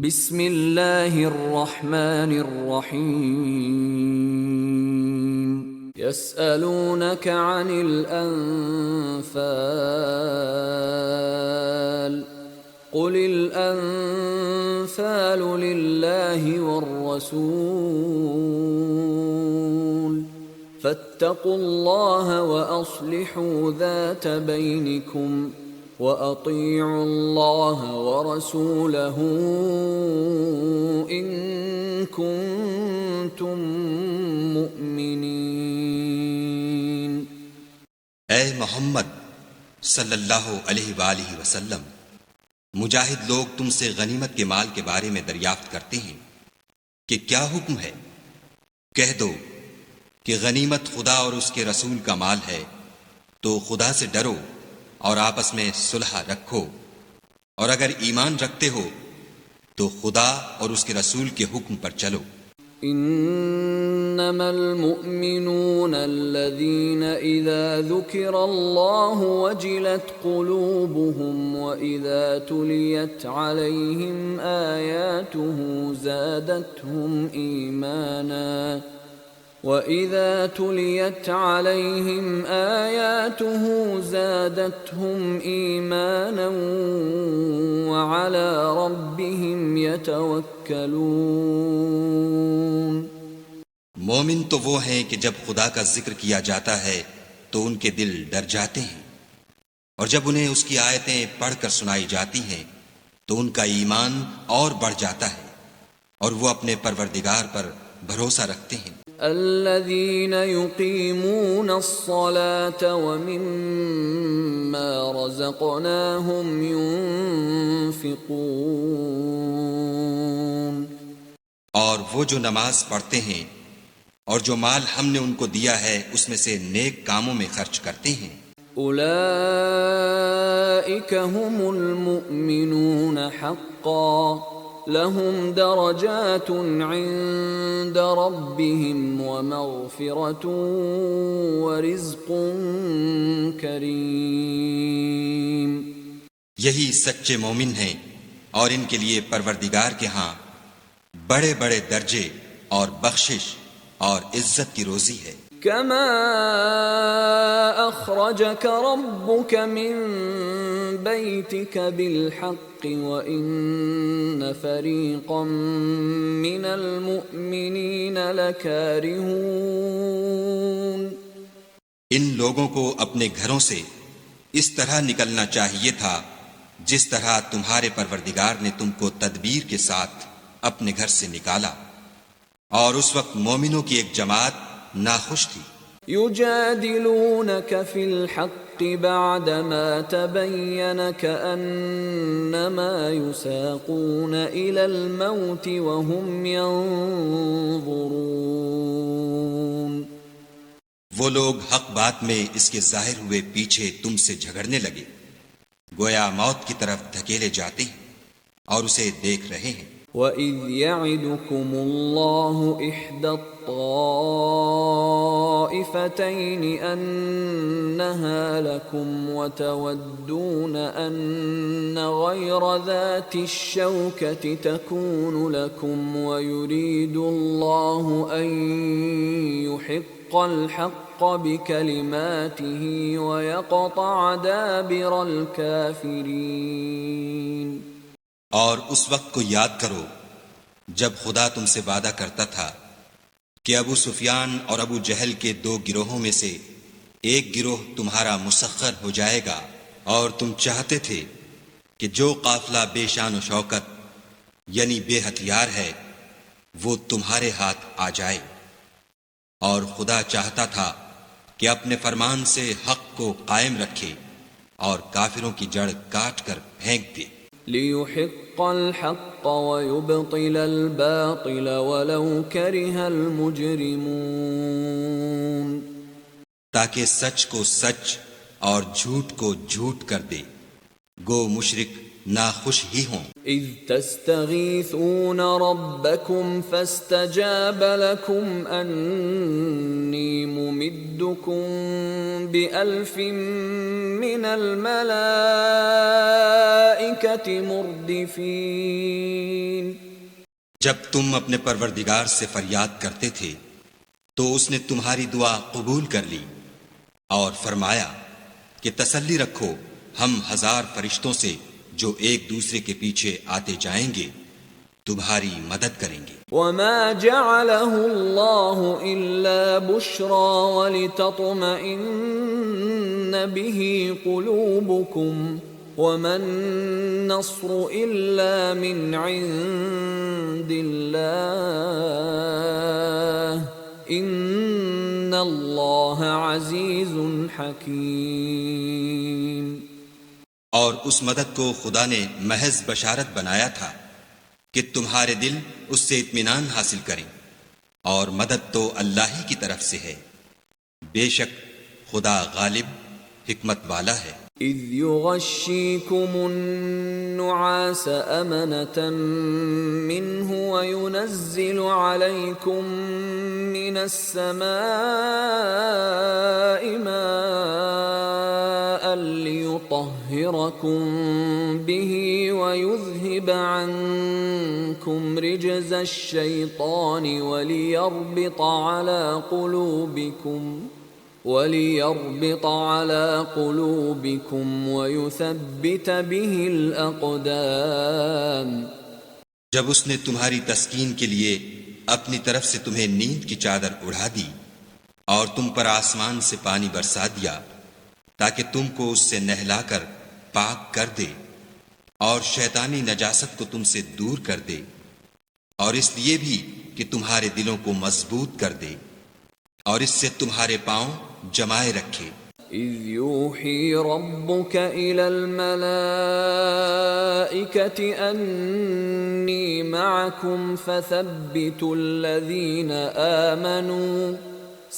بسم اللہ الرحمن الرحیم یسألونک عن الانفال قل الانفال للہ والرسول فاتقوا اللہ واصلحوا ذات بینکم وَأَطِيعُوا اللَّهَ وَرَسُولَهُ إِن كُنتُم مُّؤْمِنِينَ۔ اے محمد صلی اللہ علیہ وآلہ وسلم، مجاہد لوگ تم سے غنیمت کے مال کے بارے میں دریافت کرتے ہیں کہ کیا حکم ہے؟ کہہ دو کہ غنیمت خدا اور اس کے رسول کا مال ہے، تو خدا سے ڈرو اور آپس میں صلح رکھو، اور اگر ایمان رکھتے ہو تو خدا اور اس کے رسول کے حکم پر چلو۔ انما المؤمنون الذين اذا ذكر الله وجلت قلوبهم واذا تليت عليهم آياته زادتهم ايمانا وَإِذَا تُلِيَتْ عَلَيْهِمْ آيَاتُهُ زَادَتْهُمْ إِيمَانًا وَعَلَى رَبِّهِمْ يَتَوَكَّلُونَ۔ مومن تو وہ ہیں کہ جب خدا کا ذکر کیا جاتا ہے تو ان کے دل ڈر جاتے ہیں، اور جب انہیں اس کی آیتیں پڑھ کر سنائی جاتی ہیں تو ان کا ایمان اور بڑھ جاتا ہے، اور وہ اپنے پروردگار پر بھروسہ رکھتے ہیں۔ الذين يقيمون الصلاة ومما رزقناهم ينفقون، اور وہ جو نماز پڑھتے ہیں اور جو مال ہم نے ان کو دیا ہے اس میں سے نیک کاموں میں خرچ کرتے ہیں۔ اولئك هم المؤمنون حقا لهم درجات عند ربهم ومغفرة ورزق کریم۔ یہی سچے مومن ہیں، اور ان کے لیے پروردگار کے ہاں بڑے بڑے درجے اور بخشش اور عزت کی روزی ہے۔ كما أخرجك ربك من بيتك بالحق وإن فريقا من المؤمنين لكارهون۔ ان لوگوں کو اپنے گھروں سے اس طرح نکلنا چاہیے تھا جس طرح تمہارے پروردگار نے تم کو تدبیر کے ساتھ اپنے گھر سے نکالا، اور اس وقت مومنوں کی ایک جماعت ناخوش تھی۔ یجادلونک فی الحق بعدما تبین کأنما یساقون الی الموت وهم ینظرون۔ وہ لوگ حق بات میں اس کے ظاہر ہوئے پیچھے تم سے جھگڑنے لگے، گویا موت کی طرف دھکیلے جاتے ہیں اور اسے دیکھ رہے ہیں۔ وَإِذْ يَعِدُكُمُ اللَّهُ إِحْدَى الطَّائِفَتَيْنِ أَنَّهَا لَكُمْ وَتَوَدُّونَ أَنَّ غَيْرَ ذَاتِ الشَّوْكَةِ تَكُونُ لَكُمْ وَيُرِيدُ اللَّهُ أَن يُحِقَّ الْحَقَّ بِكَلِمَاتِهِ وَيَقْطَعَ دَابِرَ الْكَافِرِينَ۔ اور اس وقت کو یاد کرو جب خدا تم سے وعدہ کرتا تھا کہ ابو سفیان اور ابو جہل کے دو گروہوں میں سے ایک گروہ تمہارا مسخر ہو جائے گا، اور تم چاہتے تھے کہ جو قافلہ بے شان و شوکت یعنی بے ہتھیار ہے وہ تمہارے ہاتھ آ جائے، اور خدا چاہتا تھا کہ اپنے فرمان سے حق کو قائم رکھے اور کافروں کی جڑ کاٹ کر پھینک دے۔ لِيُحِقَّ الْحَقَّ وَيُبْطِلَ الْبَاطِلَ وَلَوْ كَرِهَ الْمُجْرِمُونَ۔ تاکہ سچ کو سچ اور جھوٹ کو جھوٹ کر دے، گو مشرک ناخوش ہی ہوں۔ اذ تستغیثون ربکم فاستجاب لکم انی ممدکم بألف من الملائکة مردفین۔ جب تم اپنے پروردگار سے فریاد کرتے تھے تو اس نے تمہاری دعا قبول کر لی اور فرمایا کہ تسلی رکھو، ہم 1000 فرشتوں سے جو ایک دوسرے کے پیچھے آتے جائیں گے تمہاری مدد کریں گے۔ وما جعله الله إلا بشرى ولتطمئن به قلوبكم وما النصر إلا من عند الله إن الله عزيز حكيم۔ اور اس مدد کو خدا نے محض بشارت بنایا تھا کہ تمہارے دل اس سے اطمینان حاصل کریں، اور مدد تو اللہ ہی کی طرف سے ہے، بے شک خدا غالب حکمت والا ہے۔ اذ يغشيكم النعاس أمنة منه وينزل عليكم من السماء ماء ليطهركم به ويذهب عنكم رجز الشيطان وليربط على قلوبكم ويثبت به الأقدام۔ جب اس نے تمہاری تسکین کے لیے اپنی طرف سے تمہیں نیند کی چادر اڑا دی اور تم پر آسمان سے پانی برسا دیا تاکہ تم کو اس سے نہلا کر پاک کر دے اور شیطانی نجاست کو تم سے دور کر دے، اور اس لیے بھی کہ تمہارے دلوں کو مضبوط کر دے اور اس سے تمہارے پاؤں جمائے رکھے۔ اذ يوحي ربك إلى الملائكة أني معكم فثبتوا الذين آمنوا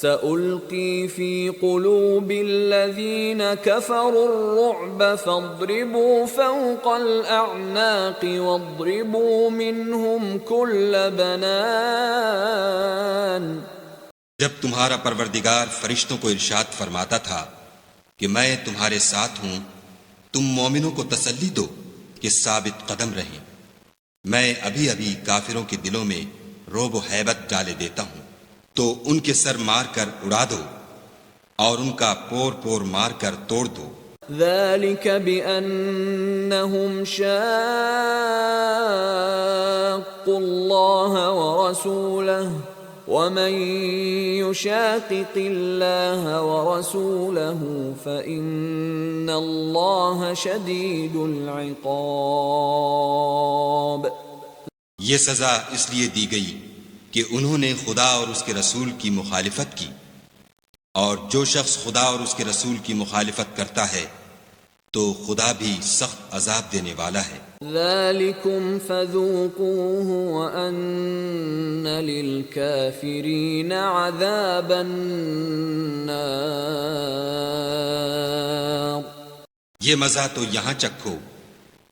سألقي في قلوب الذين كفروا الرعب فاضربوا فوق الأعناق واضربوا منهم كل بنان۔ جب تمہارا پروردگار فرشتوں کو ارشاد فرماتا تھا کہ میں تمہارے ساتھ ہوں، تم مومنوں کو تسلی دو کہ ثابت قدم رہیں، میں ابھی ابھی کافروں کے دلوں میں رعب و ہیبت ڈالے دیتا ہوں، تو ان کے سر مار کر اڑا دو اور ان کا پور پور مار کر توڑ دو۔ ذلك بأنهم شاقوا الله ورسوله ومن يشاقق الله ورسوله فإن الله شديد العقاب۔ یہ سزا اس لیے دی گئی کہ انہوں نے خدا اور اس کے رسول کی مخالفت کی، اور جو شخص خدا اور اس کے رسول کی مخالفت کرتا ہے تو خدا بھی سخت عذاب دینے والا ہے۔ ذلكم فذوقوه وأن للكافرين عذاب النار۔ یہ مزہ تو یہاں چکھو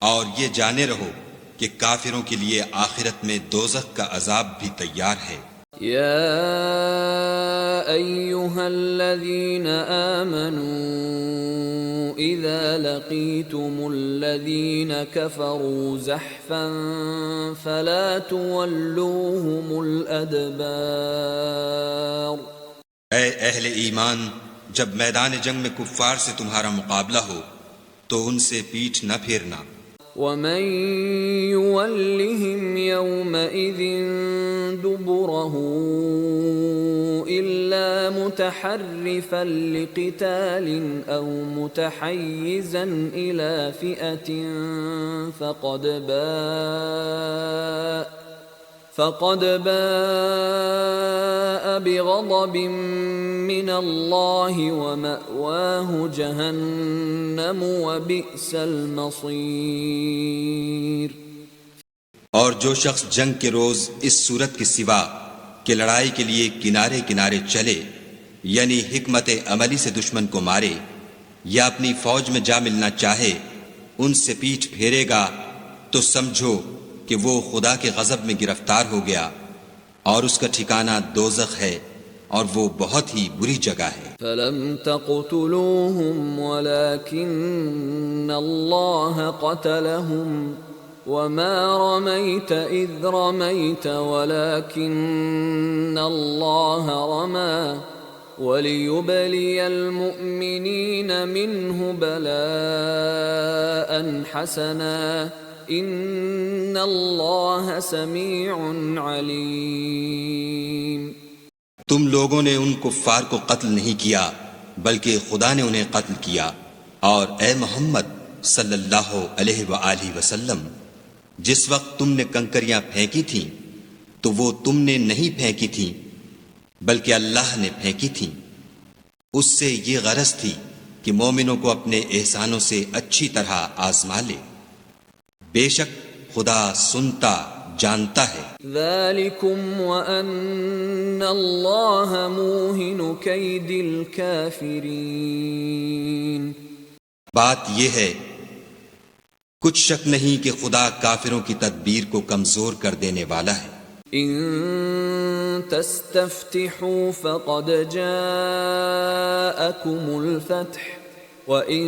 اور یہ جانے رہو کہ کافروں کے لیے آخرت میں دوزخ کا عذاب بھی تیار ہے۔ يا أيها الذين آمنوا إذا لقيتم الذين كفروا زحفا فلا تولوهم الأدبار۔ اے اہل ایمان، جب میدان جنگ میں کفار سے تمہارا مقابلہ ہو تو ان سے پیٹھ نہ پھیرنا۔ ومن يولهم يومئذ دبره إلا متحرفا لقتال أو متحيزا إلى فئة فقد باء بغضب من الله ومأواه جهنم وبئس المصير۔ اور جو شخص جنگ کے روز اس صورت کے سوا کہ لڑائی کے لیے کنارے کنارے چلے، یعنی حکمت عملی سے دشمن کو مارے یا اپنی فوج میں جا ملنا چاہے، ان سے پیٹھ پھیرے گا تو سمجھو کہ وہ خدا کے غضب میں گرفتار ہو گیا، اور اس کا ٹھکانہ دوزخ ہے، اور وہ بہت ہی بری جگہ ہے۔ فلم تقتلوهم ولكن الله قتلهم وما رميت إذ رميت ولكن الله رمى وليبلي المؤمنين منه بلاء حسنا إن الله سميع عليم۔ تم لوگوں نے ان کفار کو قتل نہیں کیا بلکہ خدا نے انہیں قتل کیا، اور اے محمد صلی اللہ علیہ وآلہ وسلم، جس وقت تم نے کنکریاں پھینکی تھیں تو وہ تم نے نہیں پھینکی تھیں بلکہ اللہ نے پھینکی تھیں، اس سے یہ غرض تھی کہ مومنوں کو اپنے احسانوں سے اچھی طرح آزما لے، بے شک خدا سنتا جانتا ہے۔ ذالکم وان اللہ موہن کید الکافرین، بات یہ ہے کچھ شک نہیں کہ خدا کافروں کی تدبیر کو کمزور کر دینے والا ہے۔ ان تستفتحوا فقد جاءکم الفتح وَإِن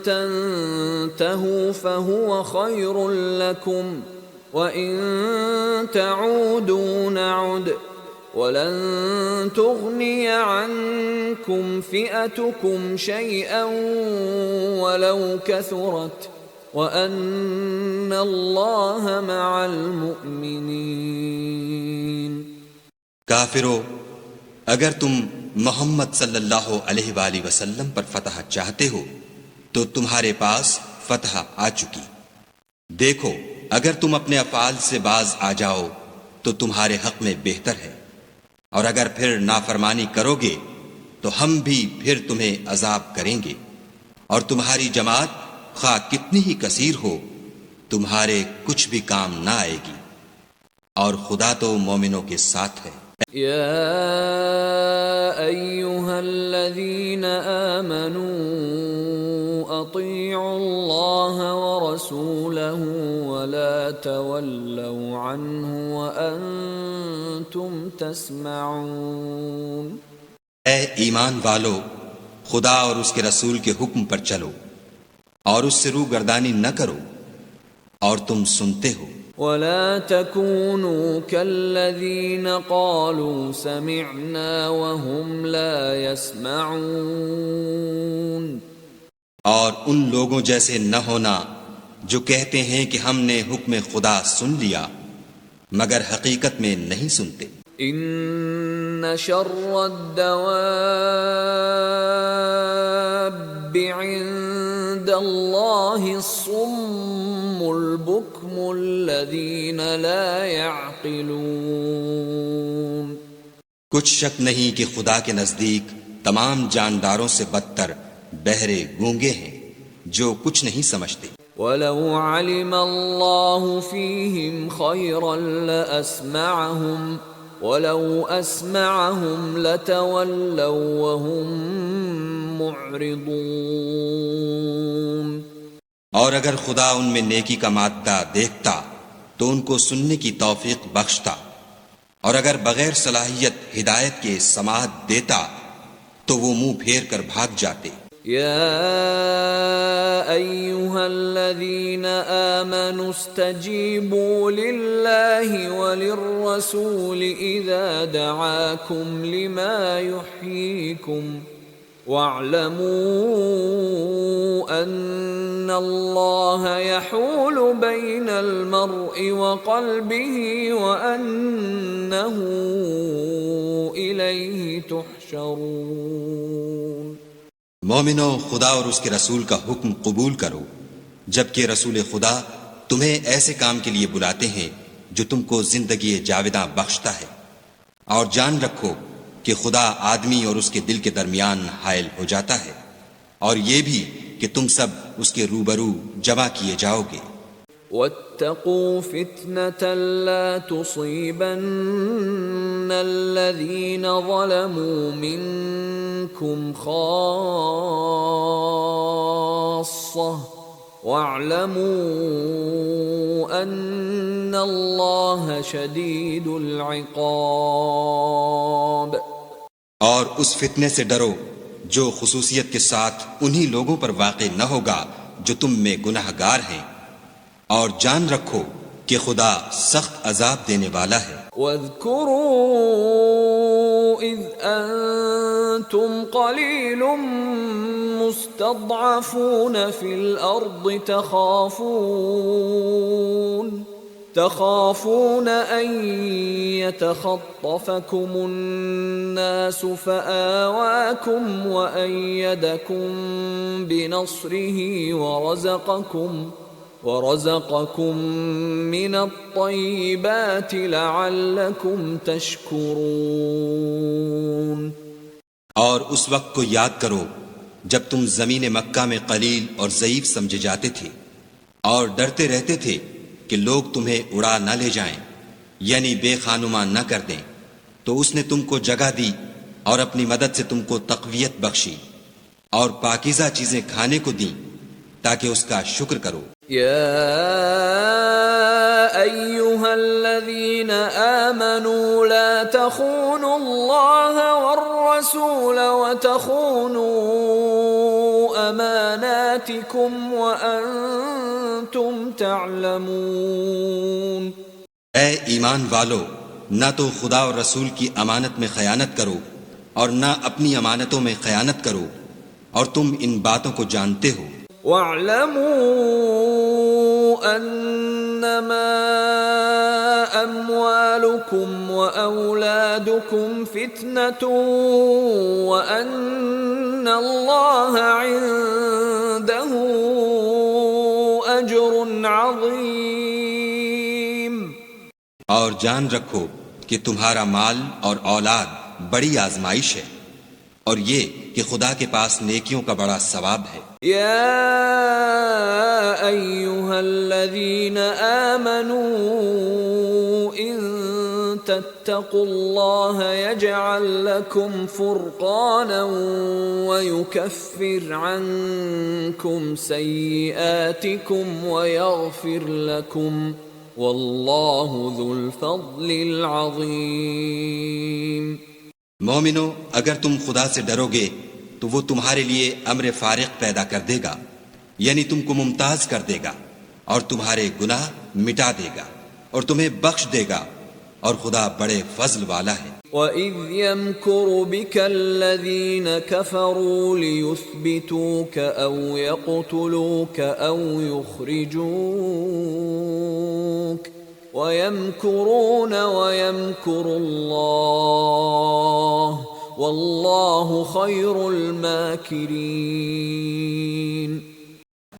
تَنْتَهُوا فَهُوَ خَيْرٌ لَكُمْ وَإِن تَعُودُوا نَعُدْ وَلَن تُغْنِيَ عَنْكُمْ فِئَتُكُمْ شَيْئًا وَلَوْ كَثُرَتْ وَأَنَّ اللَّهَ مَعَ الْمُؤْمِنِينَ۔ کافرو، اگر تم محمد صلی اللہ علیہ وآلہ وسلم پر فتح چاہتے ہو تو تمہارے پاس فتح آ چکی، دیکھو اگر تم اپنے افعال سے باز آ جاؤ تو تمہارے حق میں بہتر ہے، اور اگر پھر نافرمانی کرو گے تو ہم بھی پھر تمہیں عذاب کریں گے، اور تمہاری جماعت خواہ کتنی ہی کثیر ہو تمہارے کچھ بھی کام نہ آئے گی، اور خدا تو مومنوں کے ساتھ ہے۔ یا ایہا الذین آمنوا اطیعوا اللہ ورسولہ ولا تولوا عنہ وانتم تسمعون۔ اے ایمان والو، خدا اور اس کے رسول کے حکم پر چلو اور اس سے روگردانی نہ کرو اور تم سنتے ہو۔ ولا تكونوا كالذين قالوا سمعنا وهم لا يسمعون، اور ان لوگوں جیسے نہ ہونا جو کہتے ہیں کہ ہم نے حکم خدا سن لیا مگر حقیقت میں نہیں سنتے۔ ان شر الدواب عند اللہ الصم البکم الذین لا يعقلون۔ کچھ شک نہیں کہ خدا کے نزدیک تمام جانداروں سے بدتر بہرے گونگے ہیں جو کچھ نہیں سمجھتے۔ وَلَوْ عَلِمَ اللَّهُ فِيهِمْ خَيْرًا لَأَسْمَعَهُمْ وَلَوْ أَسْمَعَهُمْ لَتَوَلَّوْا وَهُمْ مُعْرِضُونَ۔ اور اگر خدا ان میں نیکی کا مادہ دیکھتا تو ان کو سننے کی توفیق بخشتا، اور اگر بغیر صلاحیت ہدایت کے سماعت دیتا تو وہ منہ پھیر کر بھاگ جاتے۔ یا ایہا الذین آمنوا استجیبوا للہ وللرسول اذا دعاکم لما یحییکم واعلموا ان اللہ یحول بین المرء وقلبہ وانہ الیہ تحشرون۔ مومنو، خدا اور اس کے رسول کا حکم قبول کرو جبکہ رسول خدا تمہیں ایسے کام کے لیے بلاتے ہیں جو تم کو زندگی جاوداں بخشتا ہے، اور جان رکھو کہ خدا آدمی اور اس کے دل کے درمیان حائل ہو جاتا ہے، اور یہ بھی کہ تم سب اس کے روبرو جمع کیے جاؤ گے۔ وَاتَّقُوا فِتْنَةً لَا تُصِيبَنَّ الَّذِينَ ظَلَمُوا مِنكُمْ خَاصَّةً وَاعْلَمُوا أَنَّ اللَّهَ شَدِيدُ الْعِقَابِ۔ اور اس فتنے سے ڈرو جو خصوصیت کے ساتھ انہی لوگوں پر واقع نہ ہوگا جو تم میں گناہ گار ہیں، اور جان رکھو کہ خدا سخت عذاب دینے والا ہے۔ واذكروا إذ أنتم قليل مستضعفون في الأرض تخافون أن يتخطفكم الناس فآواكم وأيدكم بنصره ورزقكم من الطيبات لعلكم تشكرون۔ اور اس وقت کو یاد کرو جب تم زمین مکہ میں قلیل اور ضعیف سمجھے جاتے تھے اور ڈرتے رہتے تھے کہ لوگ تمہیں اڑا نہ لے جائیں، یعنی بے خانمان نہ کر دیں، تو اس نے تم کو جگہ دی اور اپنی مدد سے تم کو تقویت بخشی اور پاکیزہ چیزیں کھانے کو دیں تاکہ اس کا شکر کرو۔ يا أيها الذين آمنوا لا تخونوا الله والرسول وتخونوا أماناتكم وأنتم تعلمون۔ اے ایمان والو، نہ تو خدا اور رسول کی امانت میں خیانت کرو اور نہ اپنی امانتوں میں خیانت کرو، اور تم ان باتوں کو جانتے ہو۔ وَاعْلَمُوا أَنَّمَا أَمْوَالُكُمْ وَأَوْلَادُكُمْ فِتْنَةٌ وَأَنَّ اللَّهَ عِندَهُ أَجْرٌ عَظِيمٌ۔ اور جان رکھو کہ تمہارا مال اور اولاد بڑی آزمائش ہے، اور یہ کہ خدا کے پاس نیکیوں کا بڑا ثواب ہے۔ يا أيها الذين آمنوا إن تتقوا الله يجعل لكم فرقانا ويكفر عنكم سيئاتكم ويغفر لكم والله ذو الفضل العظيم۔ مومنو، اگر تم خدا سے ڈرو گے تو وہ تمہارے لیے امر فارق پیدا کر دے گا، یعنی تم کو ممتاز کر دے گا اور تمہارے گناہ مٹا دے گا اور تمہیں بخش دے گا، اور خدا بڑے فضل والا ہے۔ وَإِذْ يَمْكُرُ بِكَ الَّذِينَ كَفَرُوا لِيُثْبِتُوكَ أَوْ يَقْتُلُوكَ أَوْ يُخْرِجُوكَ وَيَمْكُرُونَ وَيَمْكُرُ اللَّهُ وَاللَّهُ خَيْرُ الْمَاكِرِينَ۔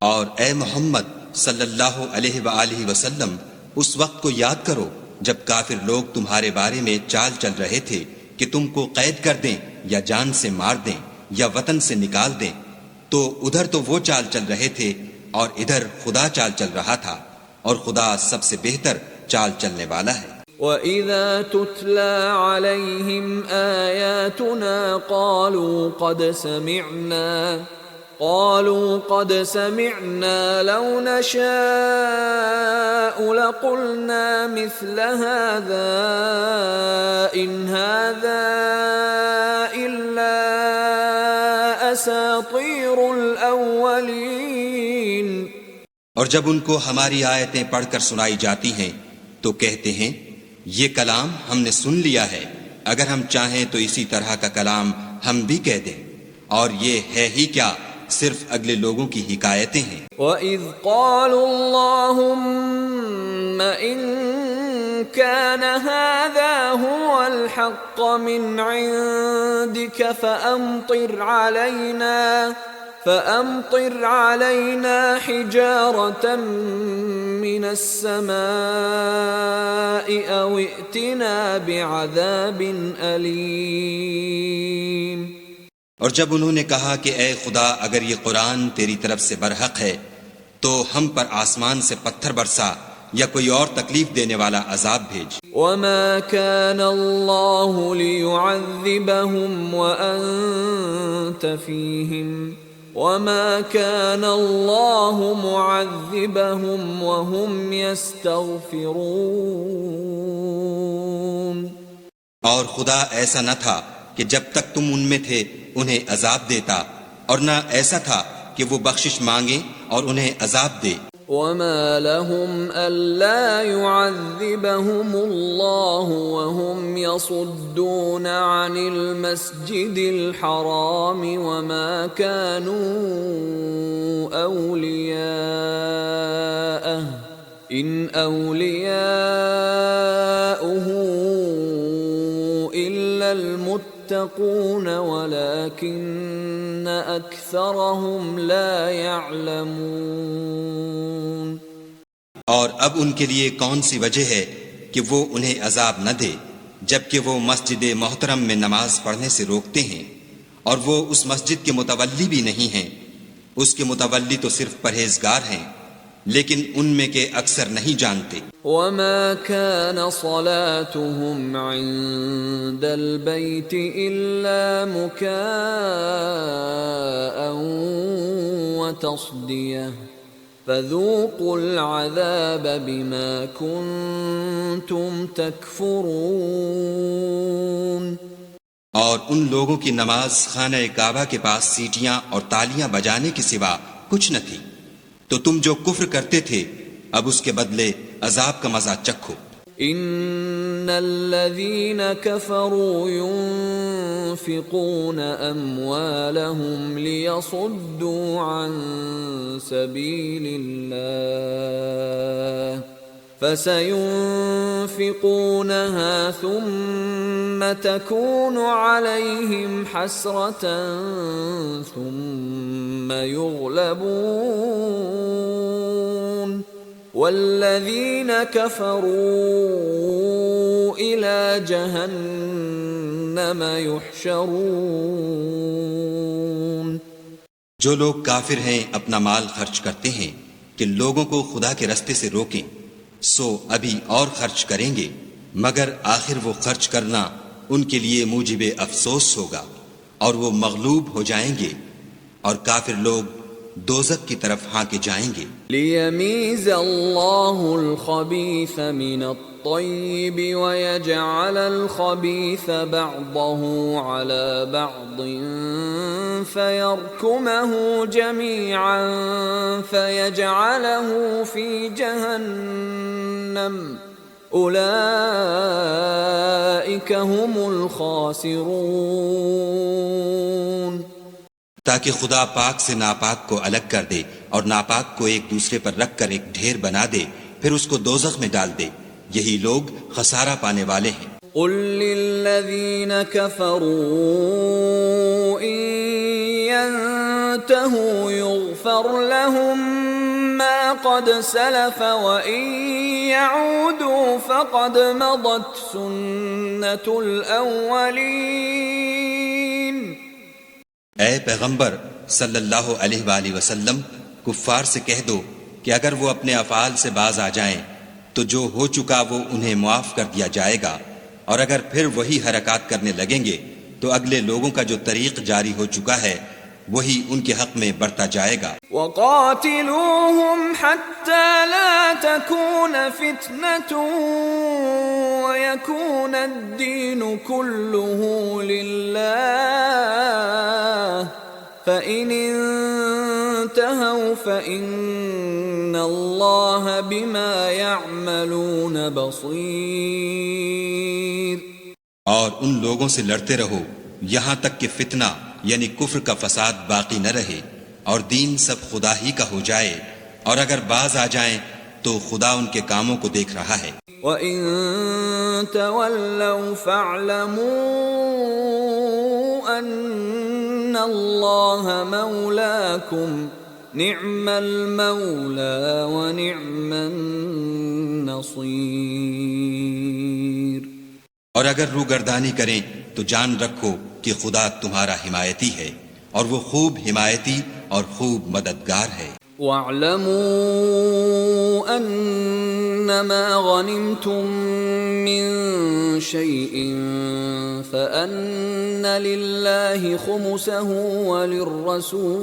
اور اے محمد صلی اللہ علیہ وآلہ وسلم، اس وقت کو یاد کرو جب کافر لوگ تمہارے بارے میں چال چل رہے تھے کہ تم کو قید کر دیں یا جان سے مار دیں یا وطن سے نکال دیں، تو ادھر تو وہ چال چل رہے تھے اور ادھر خدا چال چل رہا تھا، اور خدا سب سے بہتر چال چلنے والا ہے۔ وَإِذَا تُتْلَى عَلَيْهِمْ آيَاتُنَا قالوا قد سمعنا لو نشاء لقلنا مثل هذا إن هذا إلا أساطير الأولين۔ اور جب ان کو ہماری آیتیں پڑھ کر سنائی جاتی ہیں تو کہتے ہیں یہ کلام ہم نے سن لیا ہے، اگر ہم چاہیں تو اسی طرح کا کلام ہم بھی کہہ دیں، اور یہ ہے ہی کیا، صرف اگلے لوگوں کی حکایتیں ہیں۔ وَإِذْ قَالُوا اللَّهُمَّ إِن كَانَ هَذَا هُوَ الْحَقَّ مِنْ عِنْدِكَ فَأَمْطِرْ عَلَيْنَا حِجَارَةً مِّنَ السَّمَاءِ أَوْ ائْتِنَا بِعَذَابٍ أَلِيمٍ۔ اور جب انہوں نے کہا کہ اے خدا، اگر یہ قرآن تیری طرف سے برحق ہے تو ہم پر آسمان سے پتھر برسا یا کوئی اور تکلیف دینے والا عذاب بھیج۔ وَمَا كَانَ اللَّهُ لِيُعَذِّبَهُمْ وَأَنْتَ فِيهِمْ وَمَا كَانَ اللَّهُ مُعَذِّبَهُمْ وَهُمْ يَسْتَغْفِرُونَ۔ اور خدا ایسا نہ تھا کہ جب تک تم ان میں تھے انہیں عذاب دیتا، اور نہ ایسا تھا کہ وہ بخشش مانگیں اور انہیں عذاب دے۔ وما لهم ألا يعذبهم الله وهم يصدون عن المسجد الحرام وما كانوا أولياءه إن أولياؤه إلا المتقون ولكن أكثرهم لا يعلمون. اور اب ان کے لیے کون سی وجہ ہے کہ وہ انہیں عذاب نہ دے جبکہ وہ مسجد محترم میں نماز پڑھنے سے روکتے ہیں اور وہ اس مسجد کے متولی بھی نہیں ہیں. اس کے متولی تو صرف پرہیزگار ہیں لیکن ان میں کے اکثر نہیں جانتے. وما كان صلاتهم عند البيت إلا مكاء وتصدية فذوقوا العذاب بما كنتم تكفرون. اور ان لوگوں کی نماز خانہ کعبہ کے پاس سیٹیاں اور تالیاں بجانے کے سوا کچھ نہ تھی تو تم جو کفر کرتے تھے اب اس کے بدلے عذاب کا مزہ چکھو. ان الذين كفروا ينفقون اموالهم ليصدوا عن سبيل الله فسينفقونها ثم تكون عليهم حسرة ثم يغلبون والذين كفروا إلى جهنم يحشرون. جو لوگ کافر ہیں اپنا مال خرچ کرتے ہیں کہ لوگوں کو خدا کے رستے سے روکیں سو ابھی اور خرچ کریں گے مگر آخر وہ خرچ کرنا ان کے لیے موجب افسوس ہوگا اور وہ مغلوب ہو جائیں گے اور کافر لوگ دوزخ کی طرف ہانکے جائیں گے. لِيَمِيزَ اللَّهُ الْخَبِيثَ مِنَ الطَّيِّبِ وَيَجْعَلَ الْخَبِيثَ بَعْضَهُ عَلَى بَعْضٍ فَيَرْكُمَهُ جَمِيعًا فَيَجْعَلَهُ فِي جَهَنَّمَ أُولَئِكَ هُمُ الْخَاسِرُونَ. تاکہ خدا پاک سے ناپاک کو الگ کر دے اور ناپاک کو ایک دوسرے پر رکھ کر ایک ڈھیر بنا دے پھر اس کو دوزخ میں ڈال دے. یہی لوگ خسارہ پانے والے ہیں. قل للذین كفروا ان ينتهوا يغفر لهم ما قد سلف وان يعودوا فقد مضت سنة الاولین. اے پیغمبر صلی اللہ علیہ وآلہ وسلم کفار سے کہہ دو کہ اگر وہ اپنے افعال سے باز آ جائیں تو جو ہو چکا وہ انہیں معاف کر دیا جائے گا اور اگر پھر وہی حرکات کرنے لگیں گے تو اگلے لوگوں کا جو طریق جاری ہو چکا ہے وہی ان کے حق میں بڑھتا جائے گا. وَقَاتِلُوهُمْ حَتَّى لَا تَكُونَ فِتْنَةٌ وَيَكُونَ الدِّينُ كُلُّهُ لِلَّهِ فَإِنِ انْتَهَوْا فَإِنَّ اللَّهَ بِمَا يَعْمَلُونَ بَصِيرٌ. اور ان لوگوں سے لڑتے رہو یہاں تک کہ فتنہ یعنی کفر کا فساد باقی نہ رہے اور دین سب خدا ہی کا ہو جائے اور اگر باز آ جائیں تو خدا ان کے کاموں کو دیکھ رہا ہے. وَإِن تَوَلَّوْا فَاعْلَمُوا أَنَّ اللَّهَ مَوْلَاكُمْ نِعْمَ الْمَوْلَى وَنِعْمَ النَّصِيرُ. اور اگر روگردانی کریں تو جان رکھو کہ خدا تمہارا حمایتی ہے اور وہ خوب حمایتی اور خوب مددگار ہے. وَاعْلَمُوا أَنَّمَا غَنِمْتُم مِّن شَيْءٍ فَأَنَّ لِلَّهِ خُمُسَهُ وَلِلرَّسُولِ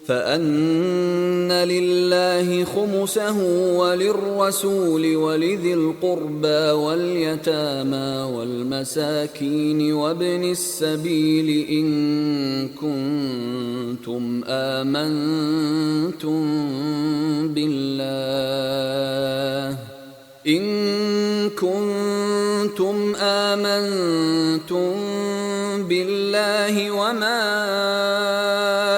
فأن لله خمسه وللرسول ولذي القربى واليتامى والمساكين وابن السبيل إن كنتم آمنتم بالله وما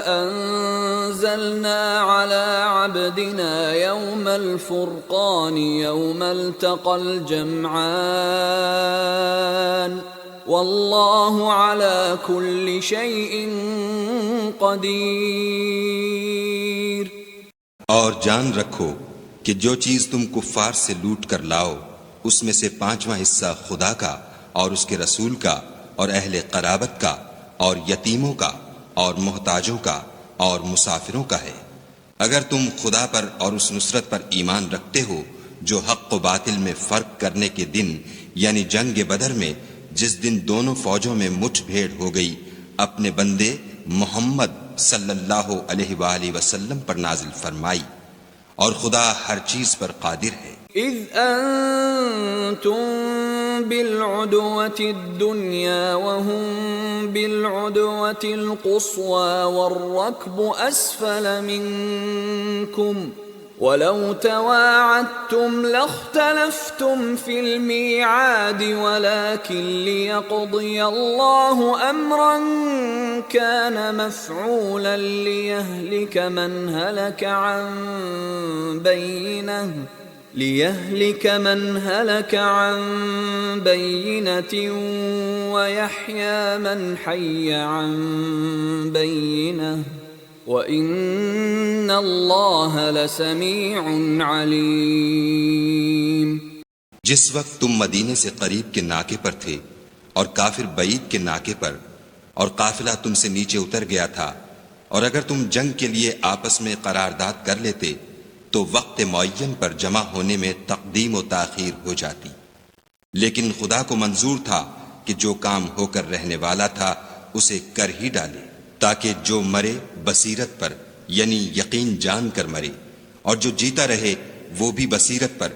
أنزلنا على عبدنا يوم الفرقان يوم التقى الجمعان والله على كل شيء قدیر۔ اور جان رکھو کہ جو چیز تم کفار سے لوٹ کر لاؤ اس میں سے 5واں حصہ خدا کا اور اس کے رسول کا اور اہل قرابت کا اور یتیموں کا اور محتاجوں کا اور مسافروں کا ہے۔ اگر تم خدا پر اور اس نصرت پر ایمان رکھتے ہو جو حق و باطل میں فرق کرنے کے دن یعنی جنگ بدر میں جس دن دونوں فوجوں میں مٹھ بھیڑ ہو گئی اپنے بندے محمد صلی اللہ علیہ وآلہ وسلم پر نازل فرمائی، اور خدا ہر چیز پر قادر ہے۔ اذ انتم بالعدوة الدنيا وهم بالعدوة القصوى والركب اسفل منكم ولو تواعدتم لاختلفتم في الميعاد ولكن ليقضي الله امرا كان مفعولا ليهلك من هلك عن بينة ويحيى من حي عن بينة وَإِنَّ اللَّهَ لَسَمِيعٌ عَلِيمٌ۔ جس وقت تم مدینے سے قریب کے ناکے پر تھے اور کافر بعید کے ناکے پر اور قافلہ تم سے نیچے اتر گیا تھا، اور اگر تم جنگ کے لیے آپس میں قرارداد کر لیتے تو وقت معین پر جمع ہونے میں تقدیم و تاخیر ہو جاتی، لیکن خدا کو منظور تھا کہ جو کام ہو کر رہنے والا تھا اسے کر ہی ڈالے، تاکہ جو مرے بصیرت پر یعنی یقین جان کر مرے، اور جو جیتا رہے وہ بھی بصیرت پر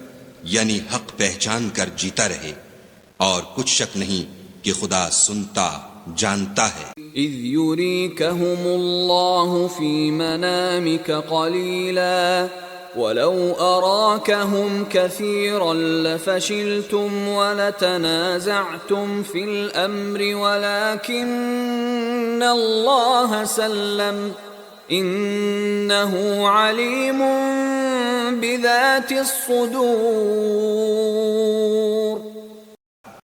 یعنی حق پہچان کر جیتا رہے، اور کچھ شک نہیں کہ خدا سنتا جانتا ہے۔ اذ یریکہم اللہ فی منامک قلیلا ولو اراکہم کثیرا لفشلتم ولتنازعتم فی الامر ولكن اللہ سلم انہ علیم بذات الصدور۔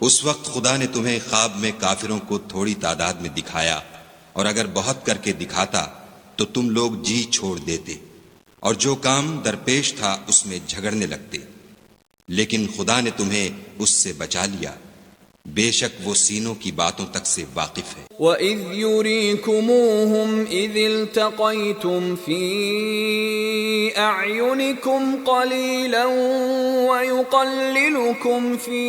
اس وقت خدا نے تمہیں خواب میں کافروں کو تھوڑی تعداد میں دکھایا، اور اگر بہت کر کے دکھاتا تو تم لوگ جی چھوڑ دیتے، اور جو کام درپیش تھا اس میں جھگڑنے لگتے، لیکن خدا نے تمہیں اس سے بچا لیا، بے شک وہ سینوں کی باتوں تک سے واقف ہے۔ وَإِذْ يُرِيكُمُوهُمْ إِذِ الْتَقَيْتُمْ فِي أَعْيُنِكُمْ قَلِيلًا وَيُقَلِّلُكُمْ فِي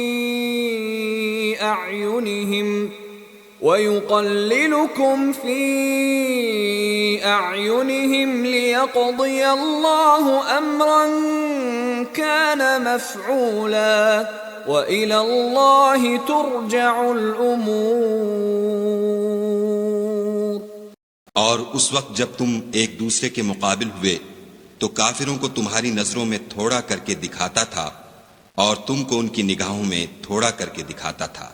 أَعْيُنِهِمْ لِيَقْضِيَ اللَّهُ أَمْرًا كَانَ مَفْعُولًا وَإِلَى اللَّهِ تُرْجَعُ الْأُمُورُ۔ اور اس وقت جب تم ایک دوسرے کے مقابل ہوئے تو کافروں کو تمہاری نظروں میں تھوڑا کر کے دکھاتا تھا، اور تم کو ان کی نگاہوں میں تھوڑا کر کے دکھاتا تھا،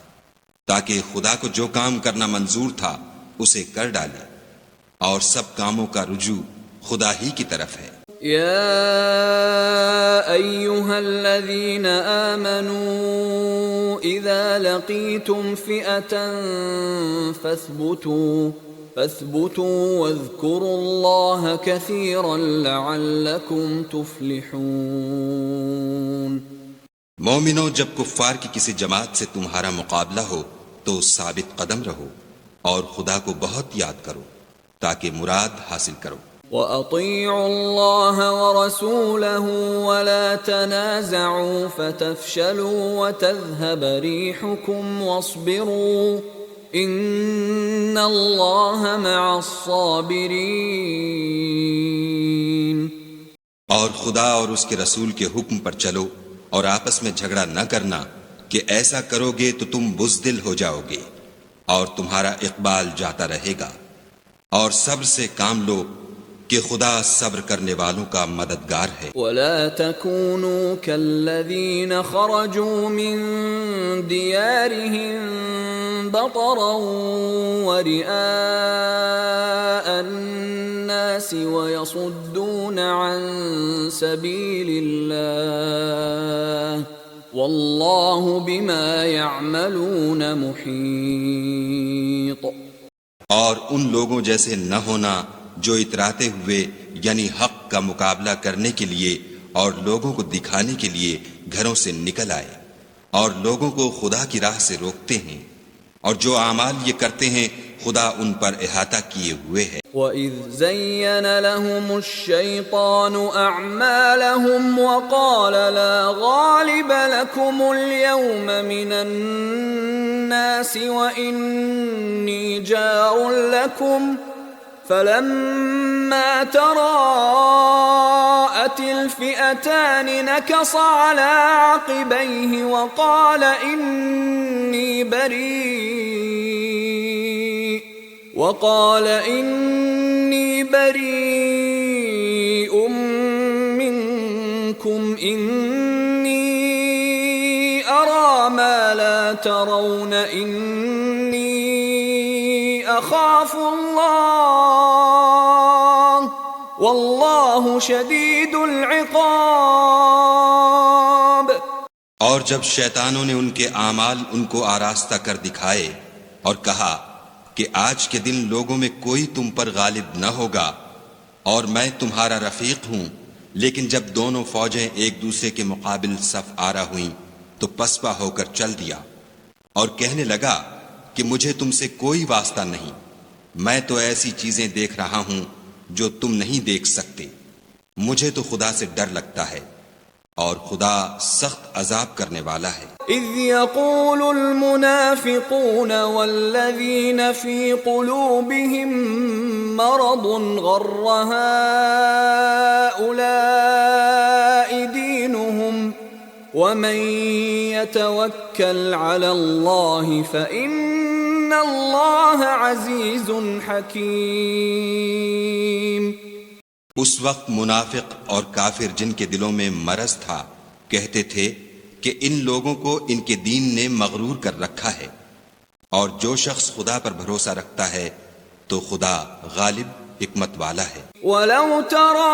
تاکہ خدا کو جو کام کرنا منظور تھا اسے کر ڈالے، اور سب کاموں کا رجوع خدا ہی کی طرف ہے۔ یا ایہا الذین آمنوا اذا لقیتم فئة فاثبتوا واذکروا اللہ کثیرا لعلکم تفلحون۔ مومنو، جب کفار کی کسی جماعت سے تمہارا مقابلہ ہو تو ثابت قدم رہو اور خدا کو بہت یاد کرو تاکہ مراد حاصل کرو۔ وَأَطِيعُوا اللَّهَ وَرَسُولَهُ وَلَا تَنَازَعُوا فَتَفْشَلُوا وَتَذْهَبَ رِيحُكُمْ وَاصْبِرُوا ان اللہ مع الصابرین۔ اور خدا اور اس کے رسول کے حکم پر چلو اور آپس میں جھگڑا نہ کرنا کہ ایسا کرو گے تو تم بزدل ہو جاؤ گے اور تمہارا اقبال جاتا رہے گا، اور صبر سے کام لو کہ خدا صبر کرنے والوں کا مددگار ہے۔ ولا تكونوا كالذين خرجوا من ديارهم بطرا ورئاء الناس ويصدون عن سبيل الله والله بما يعملون محيط۔ اور ان لوگوں جیسے نہ ہونا جو اتراتے ہوئے یعنی حق کا مقابلہ کرنے کے لیے اور لوگوں کو دکھانے کے لیے گھروں سے نکل آئے اور لوگوں کو خدا کی راہ سے روکتے ہیں، اور جو اعمال یہ کرتے ہیں خدا ان پر احاطہ کیے ہوئے ہے۔ وَإِذْ زَيَّنَ لَهُمُ الشَّيْطَانُ أَعْمَالَهُمْ وَقَالَ لَا غَالِبَ لَكُمُ الْيَوْمَ مِنَ النَّاسِ وَإِنِّي جَارٌ لَكُمْ فَلَمَّا تَرَاءَتِ الْفِئَتَانِ نَكَصَ عَلَى عَقِبَيْهِ وَقَالَ إِنِّي بَرِيءٌ مِّنكُمْ إِنِّي أَرَى مَا لَا تَرَوْنَ إِنِّي أَخَافُ اللَّهَ وَاللَّهُ شَدِيدُ الْعِقَابِ۔ اور جب شیطانوں نے ان کے اعمال ان کو آراستہ کر دکھائے اور کہا کہ آج کے دن لوگوں میں کوئی تم پر غالب نہ ہوگا اور میں تمہارا رفیق ہوں، لیکن جب دونوں فوجیں ایک دوسرے کے مقابل صف آرا ہوئیں تو پسپا ہو کر چل دیا اور کہنے لگا کہ مجھے تم سے کوئی واسطہ نہیں، میں تو ایسی چیزیں دیکھ رہا ہوں جو تم نہیں دیکھ سکتے، مجھے تو خدا سے ڈر لگتا ہے اور خدا سخت عذاب کرنے والا ہے۔ اذ يقول المنافقون والذين في قلوبهم مرض غر هؤلاء دينهم ومن يتوكل على الله فإن الله عزيز حكيم۔ اس وقت منافق اور کافر جن کے دلوں میں مرض تھا کہتے تھے کہ ان لوگوں کو ان کے دین نے مغرور کر رکھا ہے، اور جو شخص خدا پر بھروسہ رکھتا ہے تو خدا غالب حکمت والا ہے۔ وَلَوْ تَرَى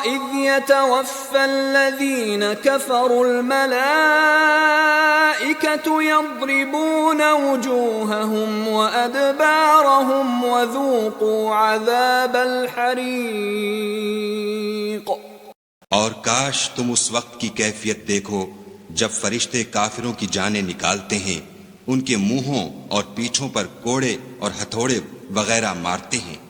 إِذْ يَتَوَفَّى الَّذِينَ كَفَرُوا الْمَلَائِكَةُ يَضْرِبُونَ وُجُوهَهُمْ وَأَدْبَارَهُمْ وَذُوقُوا عَذَابَ الْحَرِيقِ۔ اور کاش تم اس وقت کی کیفیت دیکھو جب فرشتے کافروں کی جانیں نکالتے ہیں، ان کے منہوں اور پیٹھوں پر کوڑے اور ہتھوڑے وغیرہ مارتے ہیں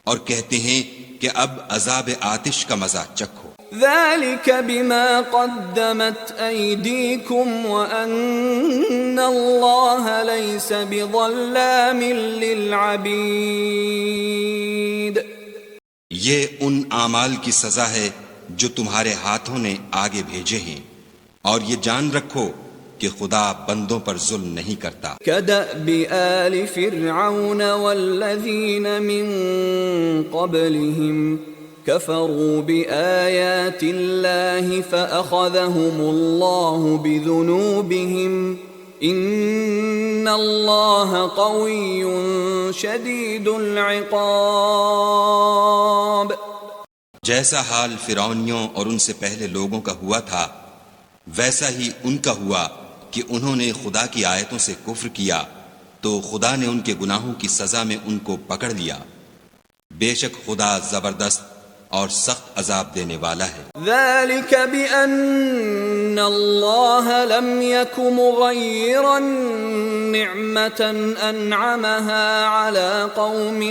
اور کہتے ہیں کہ اب عذاب آتش کا مزہ چکھو۔ ذَلِكَ بِمَا قَدَّمَتْ أَيْدِيكُمْ وَأَنَّ اللَّهَ لَيْسَ بِظَلَّامٍ لِّلْعَبِيدِ۔ یہ ان اعمال کی سزا ہے جو تمہارے ہاتھوں نے آگے بھیجے ہیں، اور یہ جان رکھو کہ خدا بندوں پر ظلم نہیں کرتا۔ كَدَأْبِ آلِ فِرْعَوْنَ وَالَّذِينَ مِن قَبْلِهِمْ كَفَرُوا بِآيَاتِ اللَّهِ فَأَخَذَهُمُ اللَّهُ بِذُنُوبِهِمْ إِنَّ اللَّهَ قَوِيٌّ شَدِيدُ الْعِقَابِ۔ جیسا حال فرعونیوں اور ان سے پہلے لوگوں کا ہوا تھا ویسا ہی ان کا ہوا کہ انہوں نے خدا کی آیتوں سے کفر کیا تو خدا نے ان کے گناہوں کی سزا میں ان کو پکڑ لیا، بے شک خدا زبردست اور سخت عذاب دینے والا ہے۔ ذَلِكَ بِأَنَّ اللَّهَ لَمْ يَكُ مُغَيِّرًا نِعْمَةً أَنْعَمَهَا عَلَى قَوْمٍ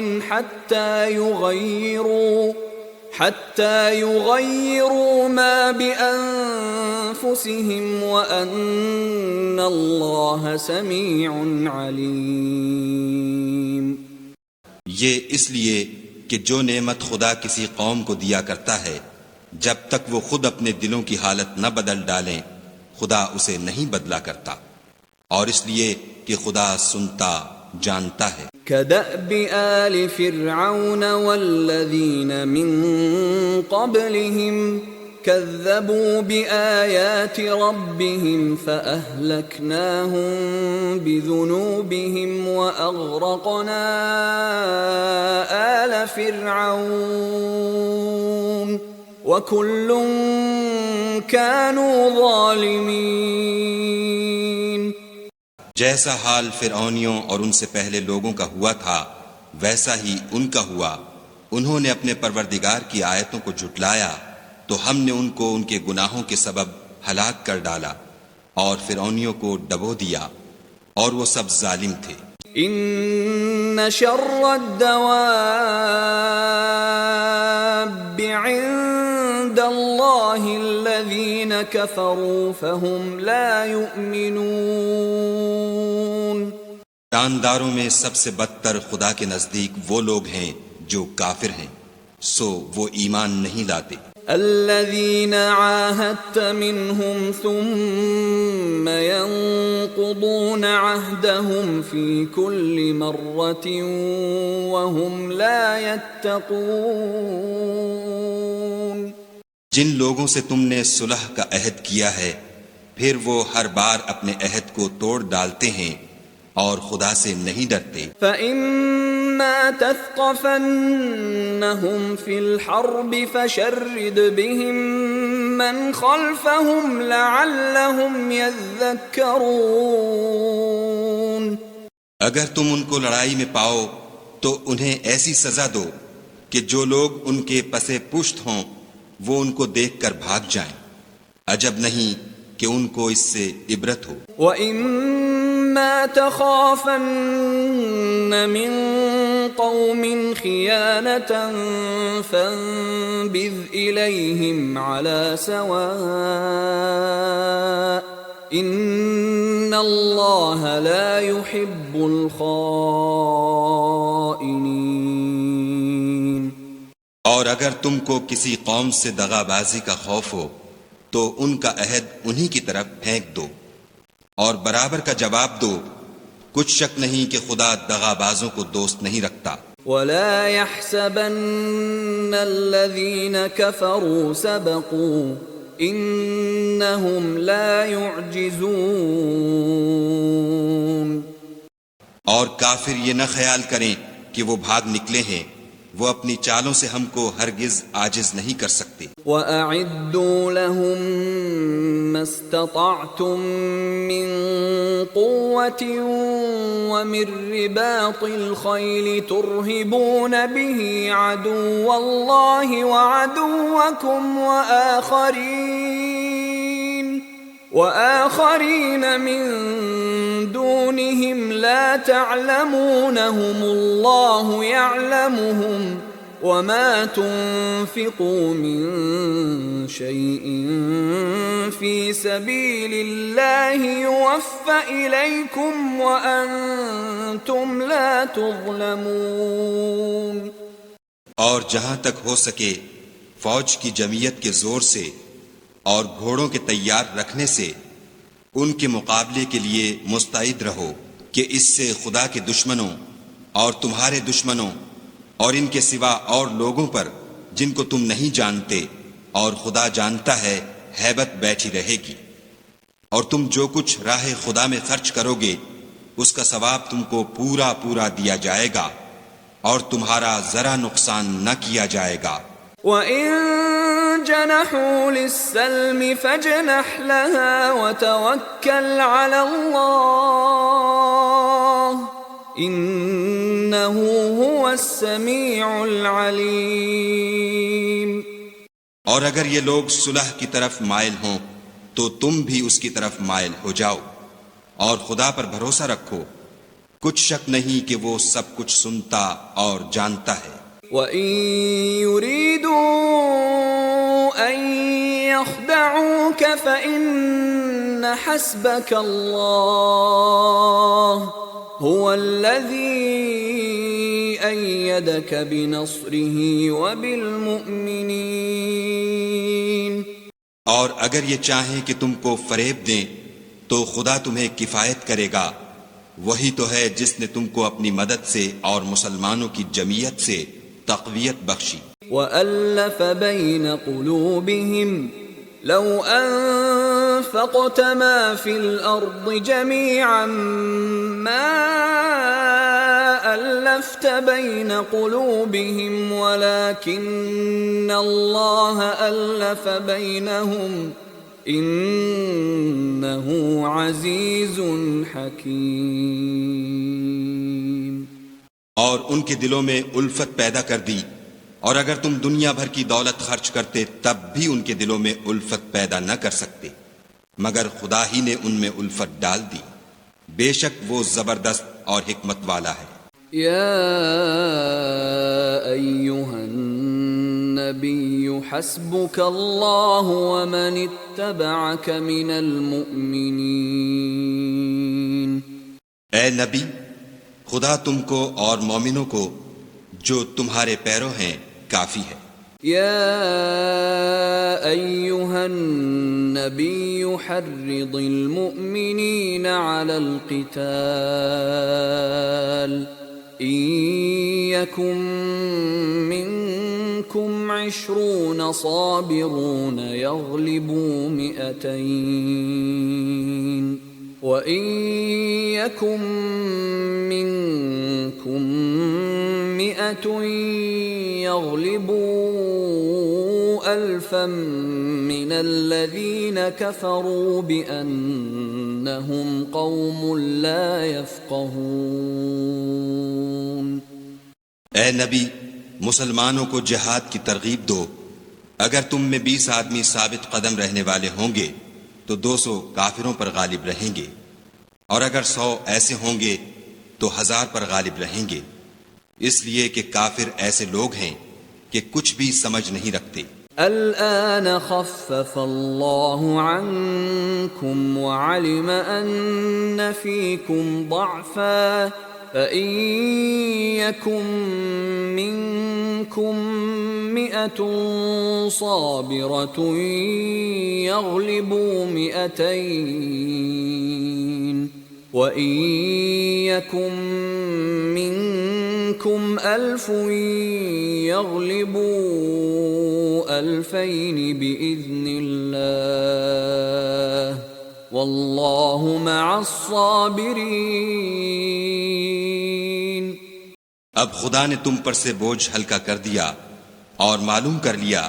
حَتَّى يُغَيِّرُوا مَا بِأَنفُسِهِمْ أنفسهم وأن الله سميع عليم۔ یہ اس لیے کہ جو نعمت خدا کسی قوم کو دیا کرتا ہے جب تک وہ خود اپنے دلوں کی حالت نہ بدل ڈالیں خدا اسے نہیں بدلا کرتا، اور اس لیے کہ خدا سنتا جانتا ہے۔ كدأب آل فرعون والذين من قبلهم كذبوا بآيات ربهم فأهلكناهم بذنوبهم وأغرقنا آل فرعون وكل كانوا ظالمين۔ جیسا حال فرعونیوں اور ان سے پہلے لوگوں کا ہوا تھا ویسا ہی ان کا ہوا، انہوں نے اپنے پروردگار کی آیتوں کو جھٹلایا تو ہم نے ان کو ان کے گناہوں کے سبب ہلاک کر ڈالا اور فرعونیوں کو ڈبو دیا، اور وہ سب ظالم تھے۔ ان شر الدواب عند اللہ الذین کفروا فهم لا یؤمنون۔ جانداروں میں سب سے بدتر خدا کے نزدیک وہ لوگ ہیں جو کافر ہیں، سو وہ ایمان نہیں لاتے۔ الذين عاهدت منهم ثم ينقضون عهدهم في كل مرة وهم لا يتقون۔ جن لوگوں سے تم نے صلح کا عہد کیا ہے پھر وہ ہر بار اپنے عہد کو توڑ ڈالتے ہیں اور خدا سے نہیں ڈرتے۔ فَإِمَّا تَثْقَفَنَّهُمْ فِي الْحَرْبِ فَشَرِّدْ بِهِمْ مَنْ خَلْفَهُمْ لَعَلَّهُمْ يَذَّكَّرُونَ۔ اگر تم ان کو لڑائی میں پاؤ تو انہیں ایسی سزا دو کہ جو لوگ ان کے پسے پشت ہوں وہ ان کو دیکھ کر بھاگ جائیں، عجب نہیں کہ ان کو اس سے عبرت ہو۔ وَإِمَّا تَخَافَنَّ مِن قَوْمٍ خِيَانَةً فَانبِذْ إِلَيْهِمْ عَلَى سَوَاءٍ إِنَّ اللَّهَ لَا يُحِبُّ الْخَائِنِينَ۔ اور اگر تم کو کسی قوم سے دغا بازی کا خوف ہو تو ان کا عہد انہی کی طرف پھینک دو اور برابر کا جواب دو، کچھ شک نہیں کہ خدا دغا بازوں کو دوست نہیں رکھتا۔ وَلَا يَحْسَبَنَّ الَّذِينَ كَفَرُوا سَبَقُوا إِنَّهُمْ لَا يُعْجِزُونَ۔ اور کافر یہ نہ خیال کریں کہ وہ بھاگ نکلے ہیں، وہ اپنی چالوں سے ہم کو ہرگز عاجز نہیں کر سکتے۔ وَأَعِدُّوا لَهُم مَّا اسْتَطَعْتُم مِّن قُوَّةٍ وَمِن رِّبَاطِ الْخَيْلِ تُرْهِبُونَ بِهِ عَدُوَّ اللَّهِ وَعَدُوَّكُمْ وَآخَرِينَ مِن دُونِهِمْ لَا تَعْلَمُونَهُمُ اللَّهُ يَعْلَمُهُمْ وَمَا تُنفِقُوا مِن شَيْءٍ فِي سَبِيلِ اللَّهِ يُوَفَّ إِلَيْكُمْ وَأَنْتُمْ لَا تُظْلَمُونَ۔ اور جہاں تک ہو سکے فوج کی جمعیت کے زور سے اور گھوڑوں کے تیار رکھنے سے ان کے مقابلے کے لیے مستعد رہو کہ اس سے خدا کے دشمنوں اور تمہارے دشمنوں اور ان کے سوا اور لوگوں پر جن کو تم نہیں جانتے اور خدا جانتا ہے ہیبت بیٹھی رہے گی، اور تم جو کچھ راہ خدا میں خرچ کرو گے اس کا ثواب تم کو پورا پورا دیا جائے گا اور تمہارا ذرا نقصان نہ کیا جائے گا۔ وَإِن جَنَحُوا لِلسَّلْمِ فَاجْنَحْ لَهَا وَتَوَكَّلْ عَلَى اللَّهِ إِنَّهُ هُوَ السَّمِيعُ الْعَلِيمُ۔ اور اگر یہ لوگ صلح کی طرف مائل ہوں تو تم بھی اس کی طرف مائل ہو جاؤ اور خدا پر بھروسہ رکھو، کچھ شک نہیں کہ وہ سب کچھ سنتا اور جانتا ہے۔ وَإِن يُرِيدُوا أَن يخدعوك فإن حسبك الله هو الذي أيدك بنصره وبالمؤمنين. اور اگر یہ چاہیں کہ تم کو فریب دیں تو خدا تمہیں کفایت کرے گا، وہی تو ہے جس نے تم کو اپنی مدد سے اور مسلمانوں کی جمعیت سے تقویت بخشی. وَأَلَّفَ بَيْنَ قُلُوبِهِمْ لَوْ أَنفَقْتَ مَا فِي الْأَرْضِ جَمِيعًا مَا أَلَّفْتَ بَيْنَ قُلُوبِهِمْ وَلَكِنَّ اللَّهَ أَلَّفَ بَيْنَهُمْ إِنَّهُ عَزِيزٌ حَكِيمٌ. اور ان کے دلوں میں الفت پیدا کر دی، اور اگر تم دنیا بھر کی دولت خرچ کرتے تب بھی ان کے دلوں میں الفت پیدا نہ کر سکتے، مگر خدا ہی نے ان میں الفت ڈال دی. بے شک وہ زبردست اور حکمت والا ہے. یا ایہا النبی حسبک اللہ ومن اتبعک من المؤمنین. اے نبی، خدا تم کو اور مومنوں کو جو تمہارے پیرو ہیں کافی ہے. یا ایہا النبی حرض المؤمنین علی القتال ان یکن منکم 20 صابرون یغلبوا 200 وَإِن يَكُن مِّنكُم 100 يَغْلِبُوا 1000 مِّنَ الَّذِينَ كَفَرُوا بِأَنَّهُمْ قَوْمٌ لَّا يَفْقَهُونَ. اے نبی، مسلمانوں کو جہاد کی ترغیب دو. اگر تم میں 20 آدمی ثابت قدم رہنے والے ہوں گے تو 200 کافروں پر غالب رہیں گے، اور اگر 100 ایسے ہوں گے تو 1000 پر غالب رہیں گے، اس لیے کہ کافر ایسے لوگ ہیں کہ کچھ بھی سمجھ نہیں رکھتے. الآن خفف اللہ عنکم وعلم ان فیکم ضعفا فإن يكن منكم 100 صابرة يغلبوا 200 وإن يكن منكم 1000 يغلبوا 2000 بإذن الله واللہ مع الصابرین. اب خدا نے تم پر سے بوجھ ہلکا کر دیا اور معلوم کر لیا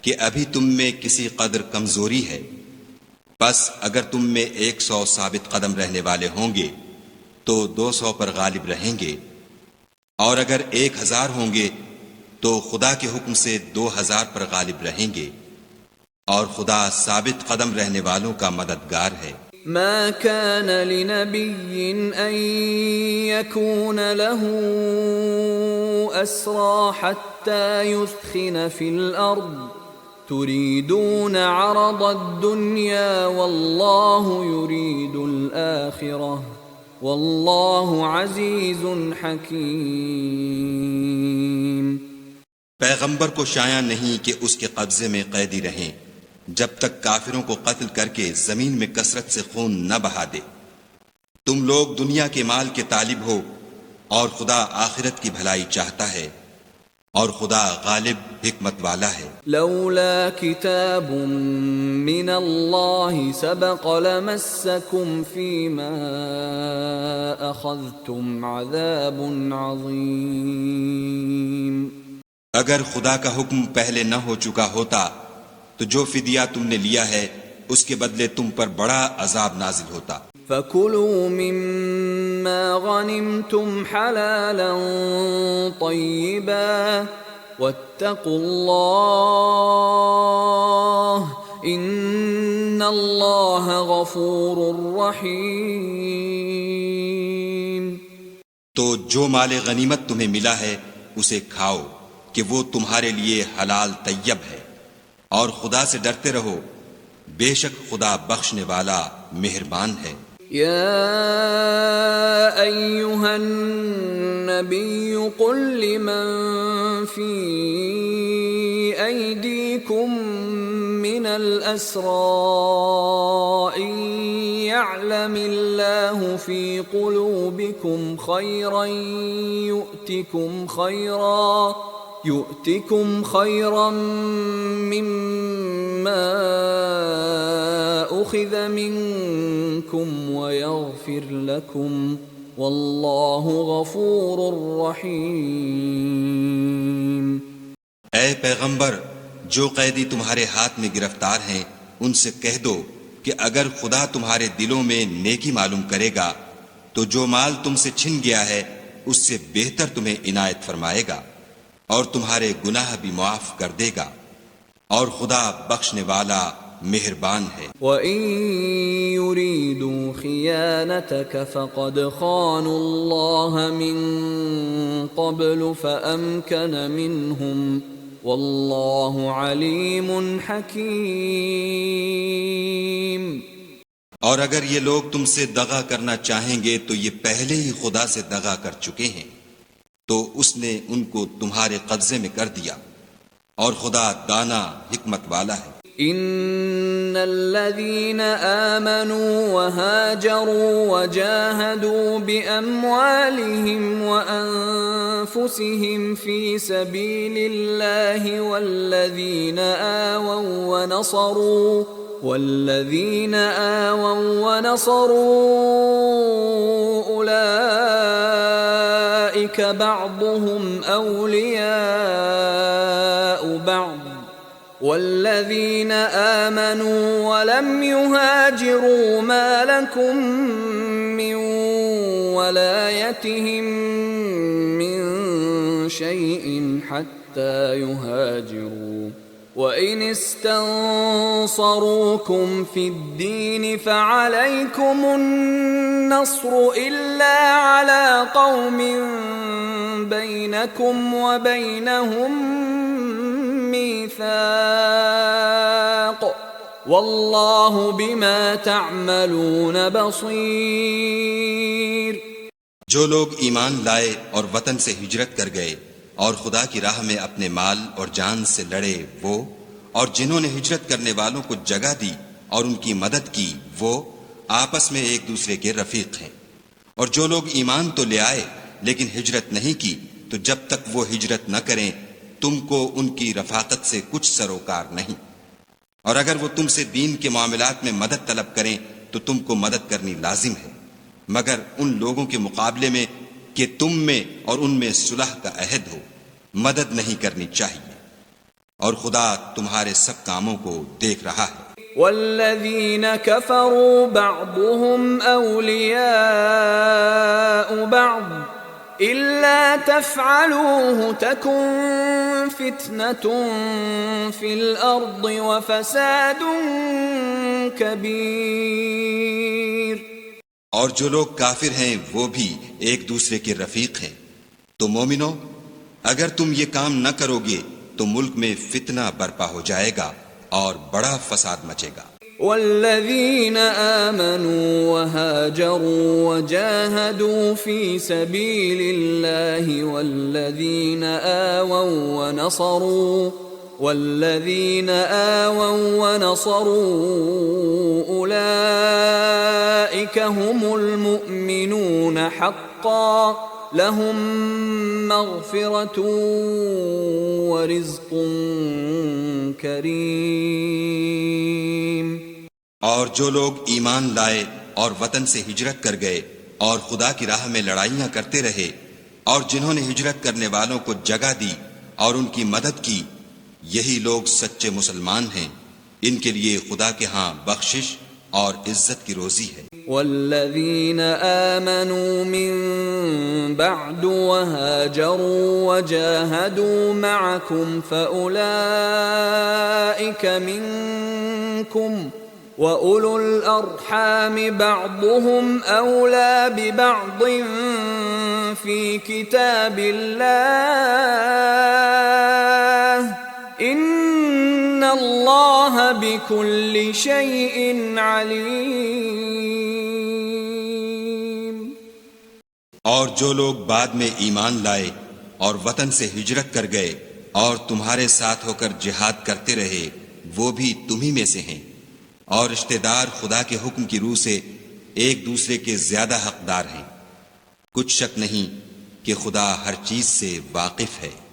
کہ ابھی تم میں کسی قدر کمزوری ہے، بس اگر تم میں 100 ثابت قدم رہنے والے ہوں گے تو 200 پر غالب رہیں گے، اور اگر 1000 ہوں گے تو خدا کے حکم سے 2000 پر غالب رہیں گے، اور خدا ثابت قدم رہنے والوں کا مددگار ہے. ما كان لنبي أن يكون له أسرى حتى يثخن في الأرض تريدون عرض الدنيا والله يريد الآخرة والله عزيز حكيم. پیغمبر کو شایع نہیں کہ اس کے قبضے میں قیدی رہیں جب تک کافروں کو قتل کر کے زمین میں کثرت سے خون نہ بہا دے. تم لوگ دنیا کے مال کے طالب ہو اور خدا آخرت کی بھلائی چاہتا ہے، اور خدا غالب حکمت والا ہے. لولا كتاب من اللہ سبق لمسکم فیما اخذتم عذاب عظیم. اگر خدا کا حکم پہلے نہ ہو چکا ہوتا تو جو فدیہ تم نے لیا ہے اس کے بدلے تم پر بڑا عذاب نازل ہوتا. فَكُلُوا مِمَّا غَنِمْتُمْ حَلَالًا طَيِّبًا وَاتَّقُوا اللَّهَ إِنَّ اللَّهَ غَفُورٌ رَحِيمٌ. تو جو مال غنیمت تمہیں ملا ہے اسے کھاؤ کہ وہ تمہارے لیے حلال طیب ہے، اور خدا سے ڈرتے رہو، بے شک خدا بخشنے والا مہربان ہے۔ يا أيها النبي قل لمن في أيديكم من الأسرى إن يعلم الله في قلوبكم خيرا يؤتكم خيرا مما أخذ منكم ويغفر لكم والله غفور رحيم۔ اے پیغمبر، جو قیدی تمہارے ہاتھ میں گرفتار ہیں ان سے کہہ دو کہ اگر خدا تمہارے دلوں میں نیکی معلوم کرے گا تو جو مال تم سے چھن گیا ہے اس سے بہتر تمہیں عنایت فرمائے گا اور تمہارے گناہ بھی معاف کر دے گا، اور خدا بخشنے والا مہربان ہے۔ وَإِن يُرِيدُوا خِيَانَتَكَ فَقَدْ خَانُوا اللَّهَ مِن قَبْلُ فَأَمْكَنَ مِنْهُمْ وَاللَّهُ عَلِيمٌ حَكِيمٌ۔ اور اگر یہ لوگ تم سے دغا کرنا چاہیں گے تو یہ پہلے ہی خدا سے دغا کر چکے ہیں، تو اس نے ان کو تمہارے قبضے میں کر دیا، اور خدا دانا حکمت والا ہے۔ ان الذين آمنوا وهاجروا وجاهدوا بأموالهم وأنفسهم في سبيل الله والذين آووا ونصروا أولئك بعضهم أولياء بعض والذين آمنوا ولم يهاجروا ما لكم من ولايتهم من شيء حتى يهاجروا وإن استنصروكم في الدين فعليكم النصر إلا على قوم بينكم وبينهم ميثاق واللہ بما تعملون بصیر۔ جو لوگ ایمان لائے اور وطن سے ہجرت کر گئے اور خدا کی راہ میں اپنے مال اور جان سے لڑے وہ، اور جنہوں نے ہجرت کرنے والوں کو جگہ دی اور ان کی مدد کی وہ آپس میں ایک دوسرے کے رفیق ہیں۔ اور جو لوگ ایمان تو لے آئے لیکن ہجرت نہیں کی تو جب تک وہ ہجرت نہ کریں تم کو ان کی رفاقت سے کچھ سروکار نہیں، اور اگر وہ تم سے دین کے معاملات میں مدد طلب کریں تو تم کو مدد کرنی لازم ہے، مگر ان لوگوں کے مقابلے میں کہ تم میں اور ان میں صلح کا عہد ہو مدد نہیں کرنی چاہیے، اور خدا تمہارے سب کاموں کو دیکھ رہا ہے۔ والذین کفروا بعضهم اولیاء بعض إلا تفعلوه تكن فتنة في الأرض وفساد كبير۔ اور جو لوگ کافر ہیں وہ بھی ایک دوسرے کے رفیق ہیں، تو مومنو اگر تم یہ کام نہ کرو گے تو ملک میں فتنہ برپا ہو جائے گا اور بڑا فساد مچے گا۔ والذین آمنوا وهاجروا وجاهدوا في سبيل الله والذین آووا ونصروا أولئك هم المؤمنون حقا لهم مغفرة ورزق کریم۔ اور جو لوگ ایمان لائے اور وطن سے ہجرت کر گئے اور خدا کی راہ میں لڑائیاں کرتے رہے اور جنہوں نے ہجرت کرنے والوں کو جگہ دی اور ان کی مدد کی، یہی لوگ سچے مسلمان ہیں، ان کے لیے خدا کے ہاں بخشش اور عزت کی روزی ہے۔ والذین آمنوا من بعد وهاجروا وجاهدوا معكم فأولئك منكم وَأُولُو الْأَرْحَامِ بَعْضُهُمْ أَوْلَى بِبَعْضٍ فِي كِتَابِ اللَّهِ إِنَّ اللہ بکل شیء علیم۔ اور جو لوگ بعد میں ایمان لائے اور وطن سے ہجرت کر گئے اور تمہارے ساتھ ہو کر جہاد کرتے رہے، وہ بھی تمہی میں سے ہیں، اور رشتہ دار خدا کے حکم کی روح سے ایک دوسرے کے زیادہ حقدار ہیں۔ کچھ شک نہیں کہ خدا ہر چیز سے واقف ہے۔